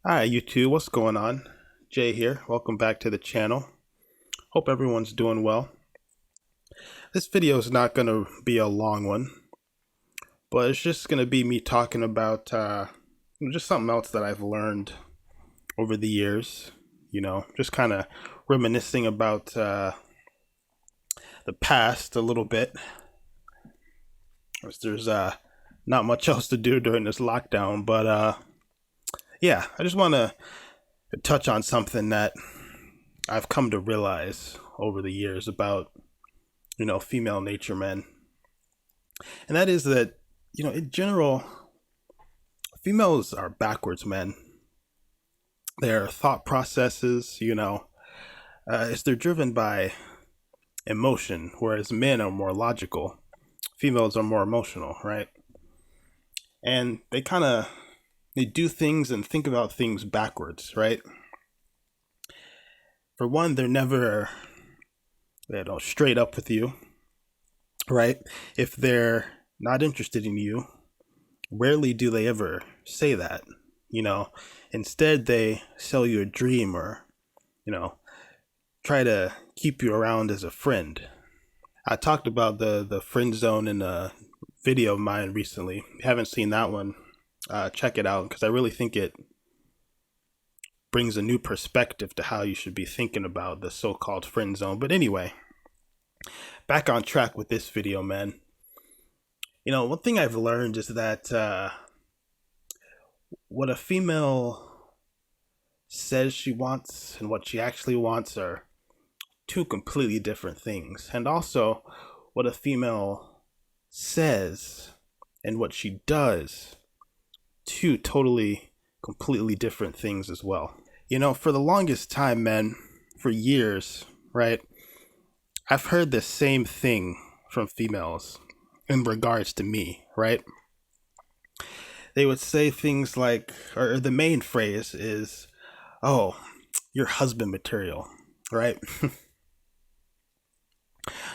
Hi, you two. What's going on? Jay here. Welcome back to the channel. Hope everyone's doing well. This video is not going to be a long one, but it's just going to be me talking about just something else that I've learned over the years. Just kind of reminiscing about the past a little bit. There's not much else to do during this lockdown, but yeah, I just want to touch on something that I've come to realize over the years about, female nature, men. And that is that, in general, females are backwards men. Their thought processes, is they're driven by emotion, whereas men are more logical. Females are more emotional, right? And they do things and think about things backwards, right? For one, they're never, straight up with you, right? If they're not interested in you, rarely do they ever say that. Instead they sell you a dream or, you know, try to keep you around as a friend. I talked about the friend zone in a video of mine recently. If you haven't seen that one, check it out because I really think it brings a new perspective to how you should be thinking about the so-called friend zone. But anyway, back on track with this video, man. One thing I've learned is that what a female says she wants and what she actually wants are two completely different things. And also, what a female says and what she does, two totally, completely different things as well. For the longest time, man, for years, right, I've heard the same thing from females in regards to me, right? They would say things like, or the main phrase is, oh, you're husband material, right?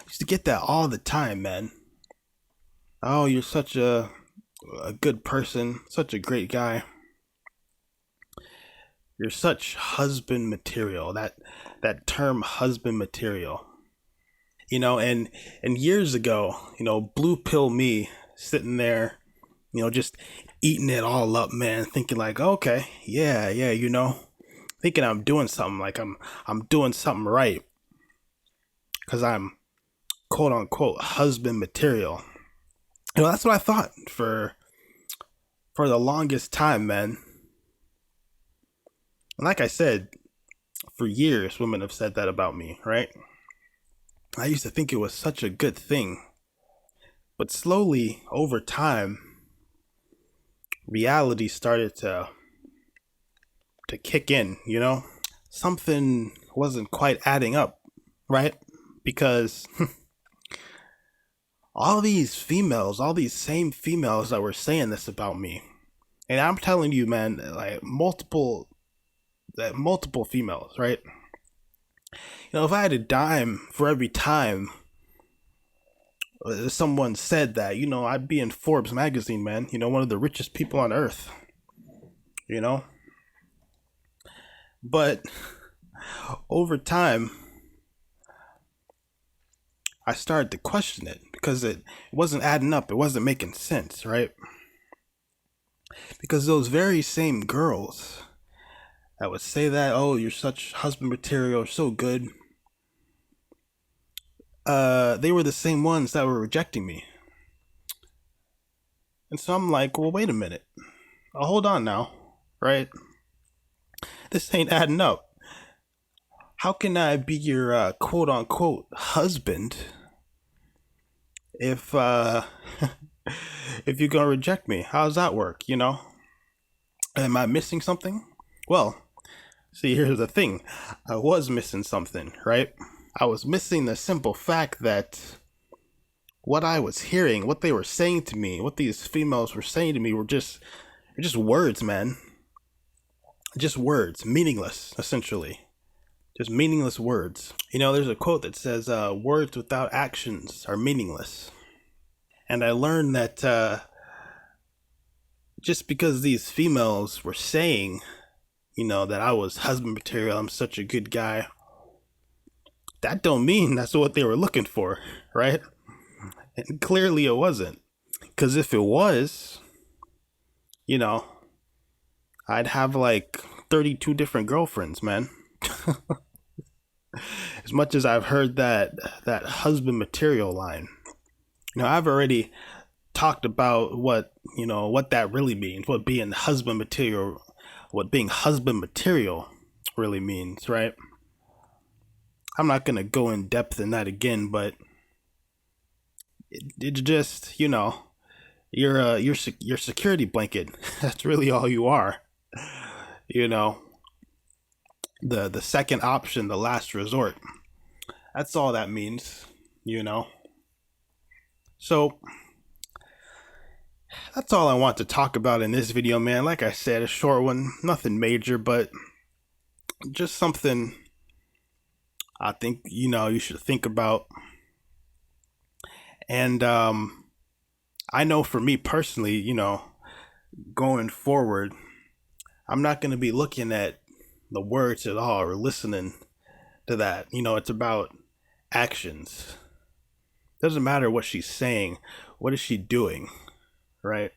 Used to get that all the time, man. Oh, you're such a good person, such a great guy. You're such husband material. That term husband material. And years ago, blue pill me sitting there, just eating it all up, man, thinking like, okay, yeah, thinking I'm doing something, like I'm doing something right because I'm quote unquote husband material. That's what I thought for the longest time, man. And like I said, for years women have said that about me, right? I used to think it was such a good thing. But slowly over time, reality started to kick in, Something wasn't quite adding up, right? Because all these same females that were saying this about me. And I'm telling you, man, like multiple females, right? If I had a dime for every time someone said that, I'd be in Forbes magazine, man. One of the richest people on earth, you know? But over time, I started to question it because it wasn't adding up. It wasn't making sense, right? Because those very same girls that would say that, oh, you're such husband material, you're so good, they were the same ones that were rejecting me. And so I'm like, well, wait a minute. Hold on now, right? This ain't adding up. How can I be your quote unquote husband if if you're gonna reject me? How does that work? Am I missing something? Well, see, here's the thing. I was missing something, right? I was missing the simple fact that what I was hearing, what they were saying to me, what these females were saying to me were just words, man. Just words, meaningless, essentially. Just meaningless words. There's a quote that says, words without actions are meaningless. And I learned that just because these females were saying that I was husband material, I'm such a good guy. That don't mean that's what they were looking for, right? And clearly it wasn't. Because if it was, you know, I'd have like 32 different girlfriends, man. As much as I've heard that husband material line, I've already talked about what that really means, what being husband material really means, right? I'm not gonna go in depth in that again, but it's just your security blanket. That's really all you are. You know, the second option, the last resort. That's all that means. So that's all I want to talk about in this video, man. Like I said, a short one, nothing major, but just something I think you should think about. And I know for me personally, going forward, I'm not going to be looking at the words at all or listening to that. It's about actions. Doesn't matter what she's saying. What is she doing? Right?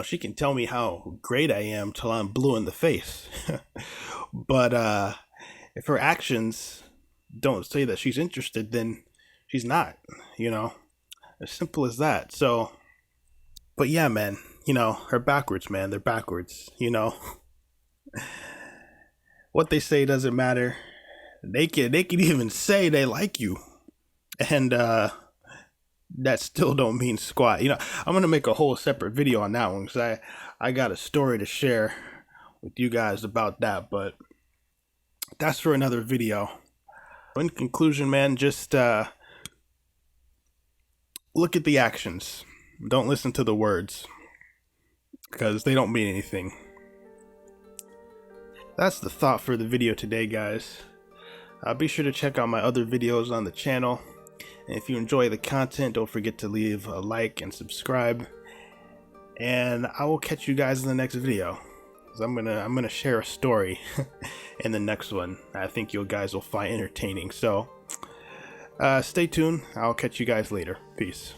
She can tell me how great I am till I'm blue in the face. But if her actions don't say that she's interested, then she's not, as simple as that. So, but yeah, man, they're backwards, man. They're backwards, What they say doesn't matter. They can even say they like you, and that still don't mean squat. I'm gonna make a whole separate video on that one because I got a story to share with you guys about that, but that's for another video. In conclusion, man, just look at the actions. Don't listen to the words because they don't mean anything. That's the thought for the video today, guys. Be sure to check out my other videos on the channel. And if you enjoy the content, don't forget to leave a like and subscribe. And I will catch you guys in the next video. I'm gonna share a story in the next one I think you guys will find entertaining. So stay tuned. I'll catch you guys later. Peace.